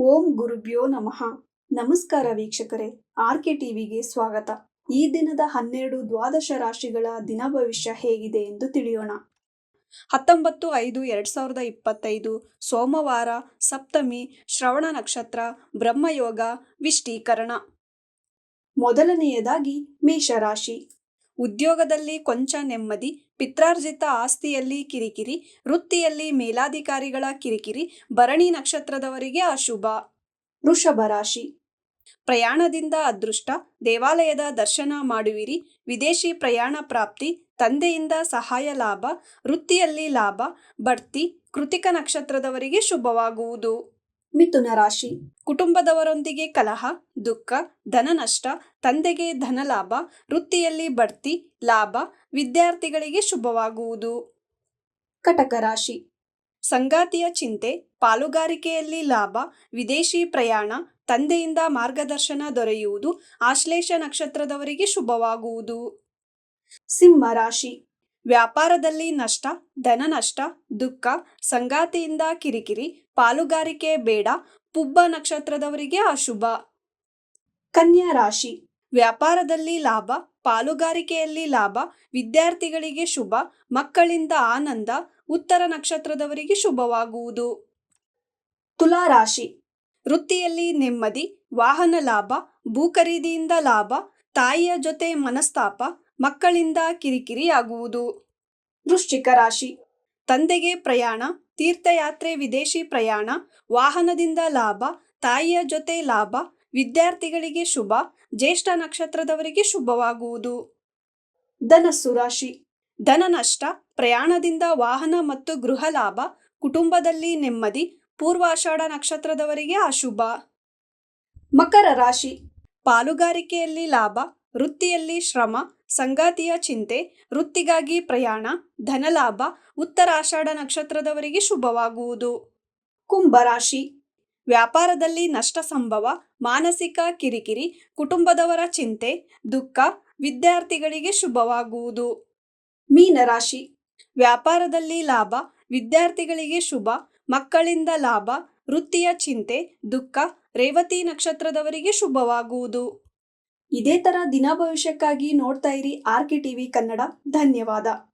ಓಂ ಗುರುಭ್ಯೋ ನಮಃ. ನಮಸ್ಕಾರ ವೀಕ್ಷಕರೇ, ಆರ್ಕೆ ಟಿವಿಗೆ ಸ್ವಾಗತ. ಈ ದಿನದ 12 ದ್ವಾದಶ ರಾಶಿಗಳ ದಿನ ಭವಿಷ್ಯ ಹೇಗಿದೆ ಎಂದು ತಿಳಿಯೋಣ. 19/5/2025 ಸೋಮವಾರ, ಸಪ್ತಮಿ, ಶ್ರವಣ ನಕ್ಷತ್ರ, ಬ್ರಹ್ಮಯೋಗ, ವಿಷ್ಟೀಕರಣ. ಮೊದಲನೆಯದಾಗಿ ಮೇಷರಾಶಿ. ಉದ್ಯೋಗದಲ್ಲಿ ಕೊಂಚ ನೆಮ್ಮದಿ, ಪಿತ್ರಾರ್ಜಿತ ಆಸ್ತಿಯಲ್ಲಿ ಕಿರಿಕಿರಿ, ವೃತ್ತಿಯಲ್ಲಿ ಮೇಲಾಧಿಕಾರಿಗಳ ಕಿರಿಕಿರಿ, ಭರಣಿ ನಕ್ಷತ್ರದವರಿಗೆ ಅಶುಭ. ವೃಷಭ ರಾಶಿ. ಪ್ರಯಾಣದಿಂದ ಅದೃಷ್ಟ, ದೇವಾಲಯದ ದರ್ಶನ ಮಾಡುವಿರಿ, ವಿದೇಶಿ ಪ್ರಯಾಣ ಪ್ರಾಪ್ತಿ, ತಂದೆಯಿಂದ ಸಹಾಯ ಲಾಭ, ವೃತ್ತಿಯಲ್ಲಿ ಲಾಭ, ಬಡ್ತಿ, ಕೃತಿಕ ನಕ್ಷತ್ರದವರಿಗೆ ಶುಭವಾಗುವುದು. ಮಿಥುನ ರಾಶಿ. ಕುಟುಂಬದವರೊಂದಿಗೆ ಕಲಹ, ದುಃಖ, ಧನ ನಷ್ಟ, ತಂದೆಗೆ ಧನ ಲಾಭ, ವೃತ್ತಿಯಲ್ಲಿ ಬಡ್ತಿ, ಲಾಭ, ವಿದ್ಯಾರ್ಥಿಗಳಿಗೆ ಶುಭವಾಗುವುದು. ಕಟಕ ರಾಶಿ. ಸಂಗಾತಿಯ ಚಿಂತೆ, ಪಾಲುಗಾರಿಕೆಯಲ್ಲಿ ಲಾಭ, ವಿದೇಶಿ ಪ್ರಯಾಣ, ತಂದೆಯಿಂದ ಮಾರ್ಗದರ್ಶನ ದೊರೆಯುವುದು, ಆಶ್ಲೇಷ ನಕ್ಷತ್ರದವರಿಗೆ ಶುಭವಾಗುವುದು. ಸಿಂಹ ರಾಶಿ. ವ್ಯಾಪಾರದಲ್ಲಿ ನಷ್ಟ, ಧನ ನಷ್ಟ, ದುಃಖ, ಸಂಗಾತಿಯಿಂದ ಕಿರಿಕಿರಿ, ಪಾಲುಗಾರಿಕೆ ಬೇಡ, ಪುಬ್ಬ ನಕ್ಷತ್ರದವರಿಗೆ ಅಶುಭ. ಕನ್ಯಾ ರಾಶಿ. ವ್ಯಾಪಾರದಲ್ಲಿ ಲಾಭ, ಪಾಲುಗಾರಿಕೆಯಲ್ಲಿ ಲಾಭ, ವಿದ್ಯಾರ್ಥಿಗಳಿಗೆ ಶುಭ, ಮಕ್ಕಳಿಂದ ಆನಂದ, ಉತ್ತರ ನಕ್ಷತ್ರದವರಿಗೆ ಶುಭವಾಗುವುದು. ತುಲಾ ರಾಶಿ. ವೃತ್ತಿಯಲ್ಲಿ ನೆಮ್ಮದಿ, ವಾಹನ ಲಾಭ, ಭೂ ಖರೀದಿಯಿಂದ ಲಾಭ, ತಾಯಿಯ ಜೊತೆ ಮನಸ್ತಾಪ, ಮಕ್ಕಳಿಂದ ಕಿರಿಕಿರಿ ಆಗುವುದು. ವೃಶ್ಚಿಕ ರಾಶಿ. ತಂದೆಗೆ ಪ್ರಯಾಣ, ತೀರ್ಥಯಾತ್ರೆ, ವಿದೇಶಿ ಪ್ರಯಾಣ, ವಾಹನದಿಂದ ಲಾಭ, ತಾಯಿಯ ಜೊತೆ ಲಾಭ, ವಿದ್ಯಾರ್ಥಿಗಳಿಗೆ ಶುಭ, ಜ್ಯೇಷ್ಠ ನಕ್ಷತ್ರದವರಿಗೆ ಶುಭವಾಗುವುದು. ಧನಸ್ಸು ರಾಶಿ. ಧನ ನಷ್ಟ, ಪ್ರಯಾಣದಿಂದ ವಾಹನ ಮತ್ತು ಗೃಹ ಲಾಭ, ಕುಟುಂಬದಲ್ಲಿ ನೆಮ್ಮದಿ, ಪೂರ್ವಾಷಾಢ ನಕ್ಷತ್ರದವರಿಗೆ ಅಶುಭ. ಮಕರ ರಾಶಿ. ಪಾಲುಗಾರಿಕೆಯಲ್ಲಿ ಲಾಭ, ವೃತ್ತಿಯಲ್ಲಿ ಶ್ರಮ, ಸಂಗಾತಿಯ ಚಿಂತೆ, ವೃತ್ತಿಗಾಗಿ ಪ್ರಯಾಣ, ಧನಲಾಭ, ಉತ್ತರಾಷಾಢ ನಕ್ಷತ್ರದವರಿಗೆ ಶುಭವಾಗುವುದು. ಕುಂಭರಾಶಿ. ವ್ಯಾಪಾರದಲ್ಲಿ ನಷ್ಟ ಸಂಭವ, ಮಾನಸಿಕ ಕಿರಿಕಿರಿ, ಕುಟುಂಬದವರ ಚಿಂತೆ, ದುಃಖ, ವಿದ್ಯಾರ್ಥಿಗಳಿಗೆ ಶುಭವಾಗುವುದು. ಮೀನರಾಶಿ. ವ್ಯಾಪಾರದಲ್ಲಿ ಲಾಭ, ವಿದ್ಯಾರ್ಥಿಗಳಿಗೆ ಶುಭ, ಮಕ್ಕಳಿಂದ ಲಾಭ, ವೃತ್ತಿಯ ಚಿಂತೆ, ದುಃಖ, ರೇವತಿ ನಕ್ಷತ್ರದವರಿಗೆ ಶುಭವಾಗುವುದು. ಇದೇ ತರ ದಿನ ಭವಿಷ್ಯಕ್ಕಾಗಿ ನೋಡ್ತಾ ಇರಿ ಆರ್ಕೆ ಟಿವಿ ಕನ್ನಡ. ಧನ್ಯವಾದ.